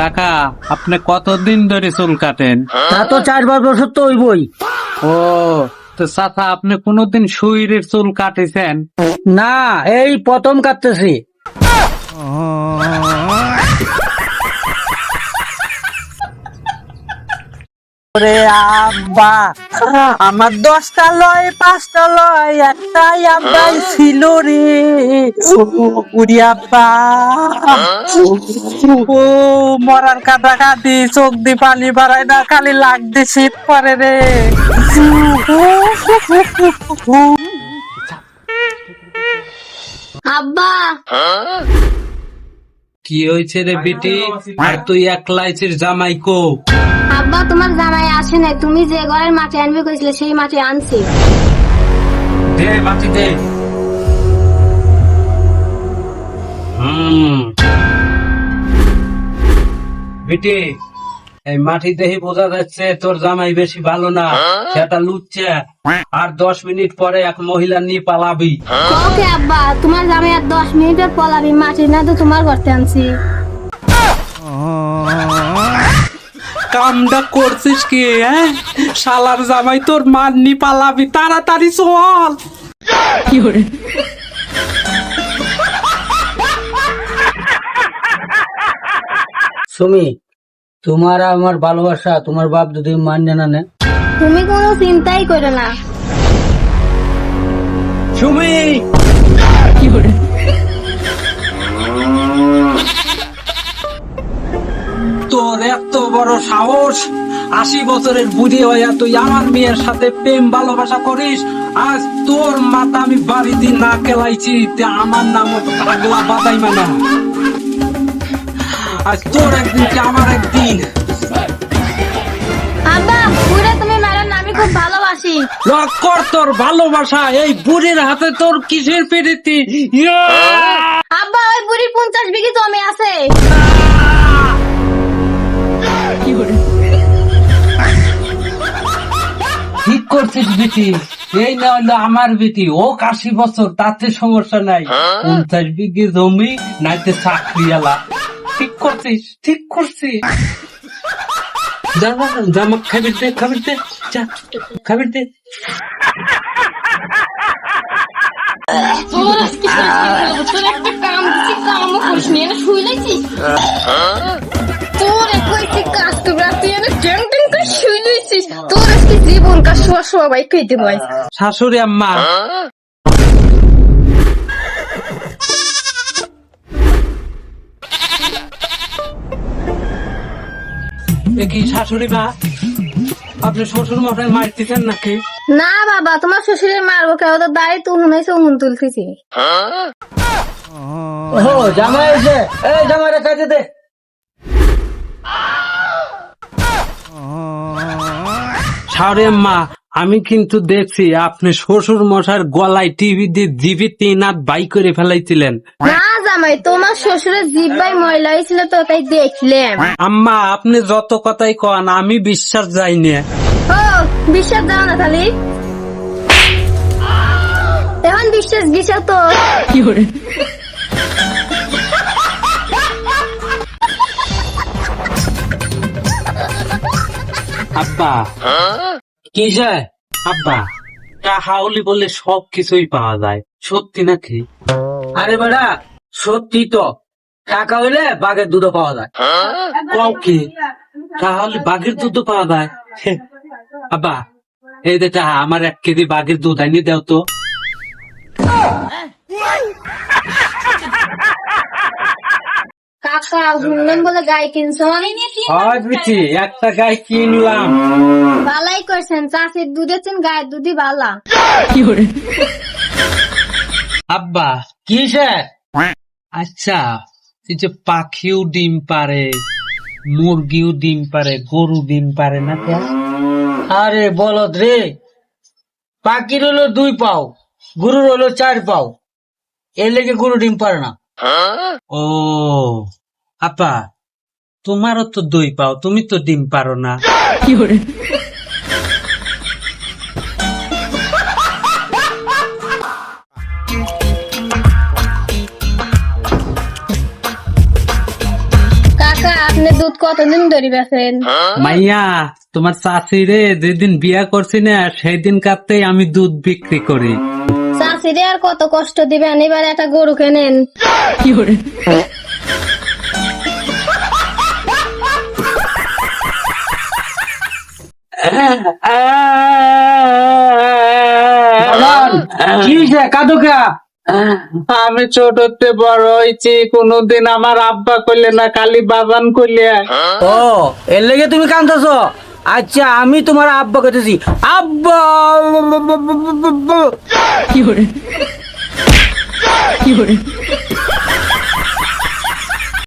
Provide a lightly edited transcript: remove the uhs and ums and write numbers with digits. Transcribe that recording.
কাকা, আপনি কতদিন ধরে চুল কাটেন? তা তো 4-5 বছর তো হইবই। ও, তো চাচা আপনি কোনোদিন শরীরের চুল কাটেছেন? না, এই প্রথম কাটতেছি। ওরে আব্বা, আমার 10টা লয় 5টা লয় একটাই আব্বাই ছিল রে। উড়ি আব্বা, ও মরার কাটাকাটি, চোখ দি পানি বাড়ায় না, খালি লাগছে শীত পরে রে। আব্বা, কি হয়েছে রে বিটি? আর তুই একলাইছিস জামাই কো? আব্বা তোমার জামাই আসে নাই, তুমি যে ঘরের মাটি আনবে কইছিলে সেই মাটি আনছি। দে মাটি দে। বিটি, এই মাটি দেহি বোঝা যাচ্ছে তোর জামাই বেশি ভালো না, সেটা লুচ্ছে। আর 10 মিনিট পরে এক মহিলা নিয়ে পালাবি। ওকে আব্বা, তোমার জামাই আর 10 মিনিটের পলাবি, মাটি না তো তোমার করতে আনছি। কামটা করছিস কি? হ্যাঁ, শালার জামাই তোর মান নি পালাবি, তাড়াতাড়ি চল। কি করে? সুমি, তোমার আমার ভালোবাসা তোমার বাপ যদি মান্য না নেয়। তুমি কোনো চিন্তাই করো না। সুমি, কি করে? তোর এত বড় সাহস, 80 বছরের বুড়ি হইয়া তুই আমার মেয়ের সাথে প্রেম ভালোবাসা করিস? আজ তোর মাথা আমি বাড়িতে না কেলাইছি, তে আমার নাম পাগলা বাদাই মানা। আজ তোর একদিন কি আমার একদিন। আব্বা, পুরো তুমি মেরেন না, আমি খুব ভালোবাসি। রক কর তোর ভালোবাসা, এই বুড়ির হাতে তোর কিসের পেরেতি? আব্বা, ওই বুড়ির 50 বিঘি জমি আছে। ঠিক করছিস বেটি, এই না হলো আমার বেটি, ও 80 বছর, তাতে সমস্যা নাই। 50 বিঘে জমি নাইতে চাকরিওয়ালা। ঠিক করছিস, ঠিক করছিস। জামা খাবির দে, খাবির দে, যা খাবির দে। তোর আজকে তোর একটা কাম দিছি, কামও করিস নি, এনে শুই লাইছিস। তোর কইছি কাজ করবি, আর তুই এনে ট্যাং ট্যাং করে শুই লাইছিস। তোর আজকে জীবন কাজ সবাই কইতে বই। শাশুড়ি আম্মা, কি শাশুড়ি মা, আপনি শ্বশুর মশাই মারতেছেন নাকি? না বাবা, তোমার শ্বশুরের মারবো কে, ওদের দাঁড়ি তুল হুনাইছে, হুন তুলতেছি। ও জামাই এসে, এই জামাই রে কাজে দে। শাশুড়ি আম্মা, আমি কিন্তু দেখছি আপনি শ্বশুর মশাইয়ের গলায় টিভি দিয়ে জিভে 3 হাত বাই করে ফেলাইছিলেন। না জামাই, তোমার শ্বশুরের জিব্বাই ময়লা হয়েছিল তো, তাই দেখলাম। আম্মা, আপনি যত কথাই কন আমি বিশ্বাস যাই না। ও বিশ্বাস যাও না খালি, এখন বিশ্বাস গেছে তো। কি করে? আব্বা, কি যে? আব্বা, হাউলি বললে সব কিছুই পাওয়া যায়, সত্যি নাকি? আরে বেটা, সত্যি তো, টাকা হইলে বাঘের দুধও পাওয়া যায়। কও কি? তাহলে বাঘের দুধ পাওয়া যায়? আব্বা, এই দেখা আমার 1 কেজি বাঘের দুধ আনিয়ে দাও তো। কাকা শুনলাম বলে গাই কিনছো, হয় বুঝছি, একটা গাই কিনলাম। বালাই করছেন, চাষির দুধের চেন গায়ের দুধই বালা। আব্বা, কি সে? আচ্ছা, এই যে পাখিও ডিম পারে, মুরগিও ডিম পারে, গরু ডিম পারে না কেন? আরে বলদ রে, পাখির হলো 2 পাও, গরুর হলো 4 পাও, এর লেগে গরু ডিম পারে না। ও আপা, তোমারও তো 2 পাও, তুমি তো ডিম পারো না। কি করে? কাকা আপনি দুধ দুধ কতদিন ধরে বেচেন? মাইয়া তোমার চাষি রে যেদিন বিয়া করছি না সেই দিন কাতেই আমি দুধ বিক্রি করি। চাষিরে আর কত কষ্ট দিবেন, এবার একটা গরু কেনেন। কি হয়েছে কাঁদো কা? আমি ছোটতে বড় হয়েছি, কোনদিন আমার আব্বা করলে না, খালি বাবান করলে। ও এর লেগে তুমি কাঁদতেছ? আচ্ছা আমি তোমার আব্বা কইতেছি, আব্বা।